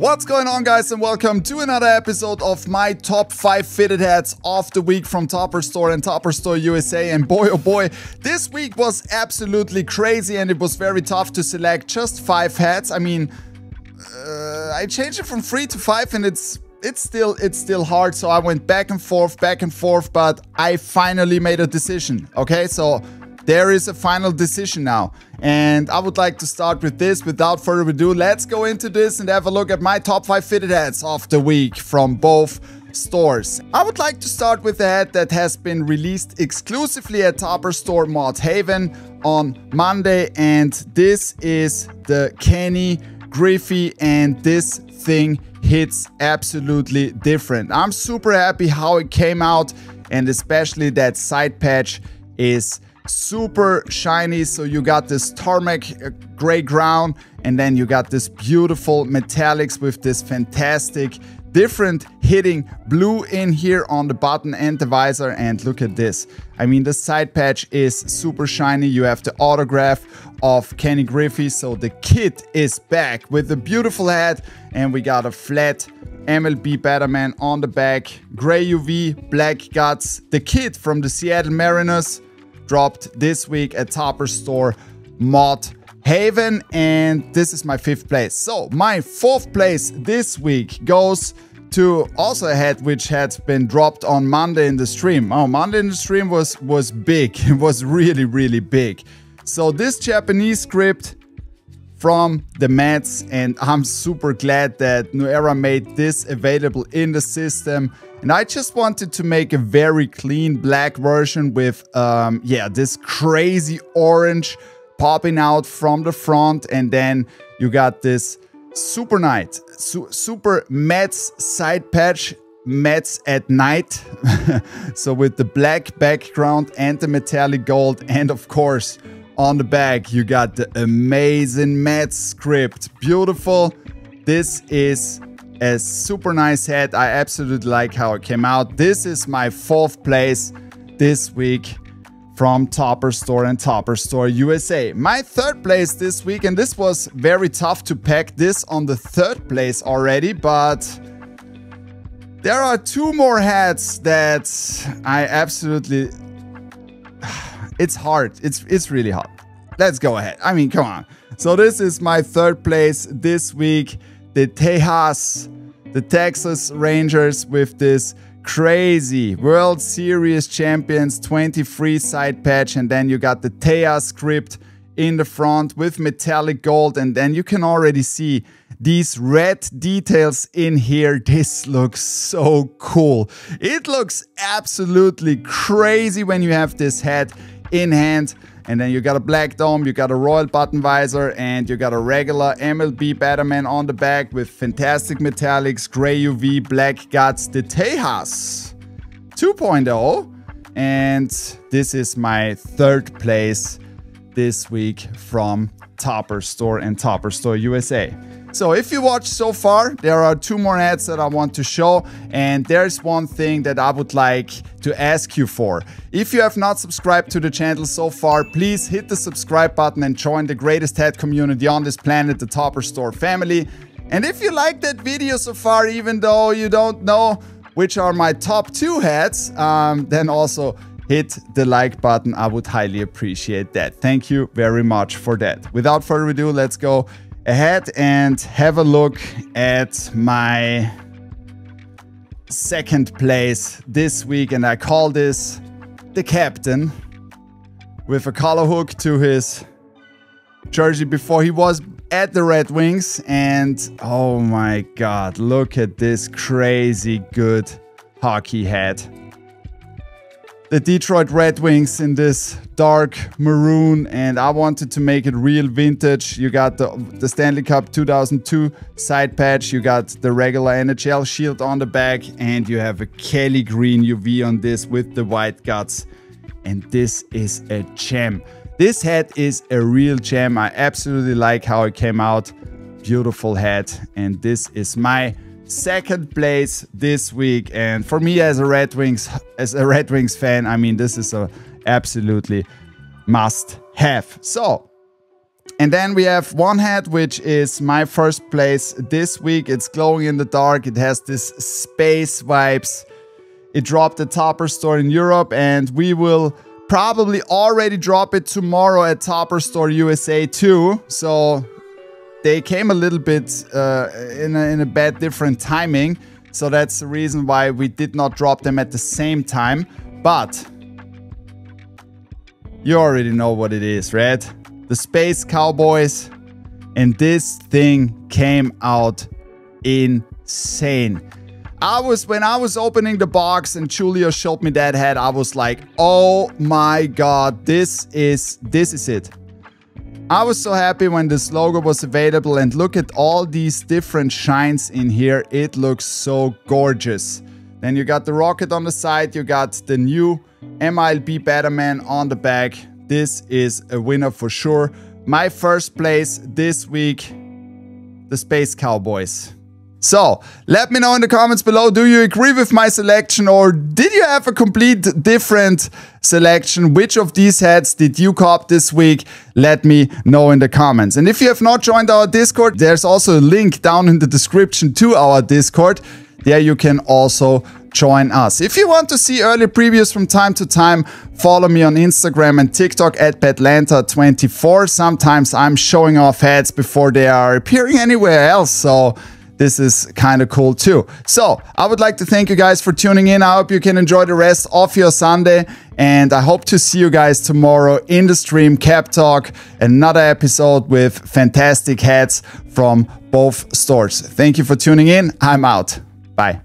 What's going on, guys, and welcome to another episode of my top 5 fitted hats of the week from Topperzstore and Topperzstore USA. And boy, oh boy, this week was absolutely crazy and it was very tough to select just 5 hats. I mean, I changed it from 3 to 5 and it's still hard. So I went back and forth, but I finally made a decision. Okay, so there is a final decision now. And I would like to start with this. Without further ado, let's go into this and have a look at my top 5 fitted hats of the week from both stores. I would like to start with a hat that has been released exclusively at Topperzstore Mod Haven on Monday, and this is the Kenny Griffey, and this thing hits absolutely different. I'm super happy how it came out, and especially that side patch is super shiny. So you got this tarmac gray ground, and then you got this beautiful metallics with this fantastic different hitting blue in here on the button and the visor. And look at this. I mean, the side patch is super shiny. You have the autograph of Kenny Griffey. So the kit is back with a beautiful hat, and we got a flat MLB Batterman on the back, gray UV, black guts. The kit from the Seattle Mariners dropped this week at Topperzstore Mod Haven, and this is my 5th place. So my 4th place this week goes to also a hat which had been dropped on Monday in the stream. Oh, Monday in the stream was big. It was really big. So this Japanese script from the Mets, and I'm super glad that New Era made this available in the system. And I just wanted to make a very clean black version with, this crazy orange popping out from the front. And then you got this super Mets side patch, Mets at night. So with the black background and the metallic gold. And of course, on the back, you got the amazing Mets script. Beautiful. This is a super nice hat. I absolutely like how it came out. This is my 4th place this week from Topperzstore and Topperzstore USA. My 3rd place this week, and this was very tough to pack this on the 3rd place already, but there are 2 more hats that I absolutely... It's hard. It's really hard. Let's go ahead. I mean, come on. So this is my 3rd place this week. The Texas Rangers with this crazy World Series Champions 23 side patch, and then you got the Tejas script in the front with metallic gold, and then you can already see these red details in here. This looks so cool. It looks absolutely crazy when you have this hat in hand. And then you got a black dome, you got a royal button visor, and you got a regular MLB Batterman on the back with fantastic metallics, gray UV, black guts, the Tejas 2.0. And this is my 3rd place this week from Topperzstore and Topperzstore USA. So if you watched so far, there are 2 more hats that I want to show, and there's one thing that I would like to ask you for. If you have not subscribed to the channel so far, please hit the subscribe button and join the greatest hat community on this planet, the Topperzstore family. And if you like that video so far, even though you don't know which are my top 2 hats, then also hit the like button. I would highly appreciate that. Thank you very much for that. Without further ado, let's go ahead and have a look at my 2nd place this week, and I call this the Captain, with a collar hook to his jersey before he was at the Red Wings. And oh my god, look at this crazy good hockey hat. The Detroit Red Wings in this dark maroon, and I wanted to make it real vintage. You got the Stanley Cup 2002 side patch, you got the regular NHL shield on the back, and you have a Kelly green UV on this with the white guts. And this is a gem. This hat is a real gem. I absolutely like how it came out. Beautiful hat, and this is my 2nd place this week. And for me as a Red Wings fan, I mean, this is a absolutely must have. So And then we have one hat, which is my first place this week. It's glowing in the dark. It has this space vibes. It dropped at Topperzstore in Europe, and we will probably already drop it tomorrow at Topperzstore USA too. So they came a little bit in a bad different timing. So that's the reason why we did not drop them at the same time. But you already know what it is, right? The Space Cowboys. And this thing came out insane. When I was opening the box and Julio showed me that hat, I was like, oh my god, this is it. I was so happy when this logo was available, and look at all these different shines in here. It looks so gorgeous. Then you got the rocket on the side, you got the new MILB Batman on the back. This is a winner for sure. My first place this week, the Space Cowboys. So, let me know in the comments below, do you agree with my selection, or did you have a complete different selection? Which of these hats did you cop this week? Let me know in the comments. And if you have not joined our Discord, there's also a link down in the description to our Discord. There you can also join us. If you want to see early previews from time to time, follow me on Instagram and TikTok at Badlanta24. Sometimes I'm showing off hats before they are appearing anywhere else, so this is kind of cool too. So I would like to thank you guys for tuning in. I hope you can enjoy the rest of your Sunday, and I hope to see you guys tomorrow in the stream, Cap Talk, another episode with fantastic hats from both stores. Thank you for tuning in. I'm out. Bye.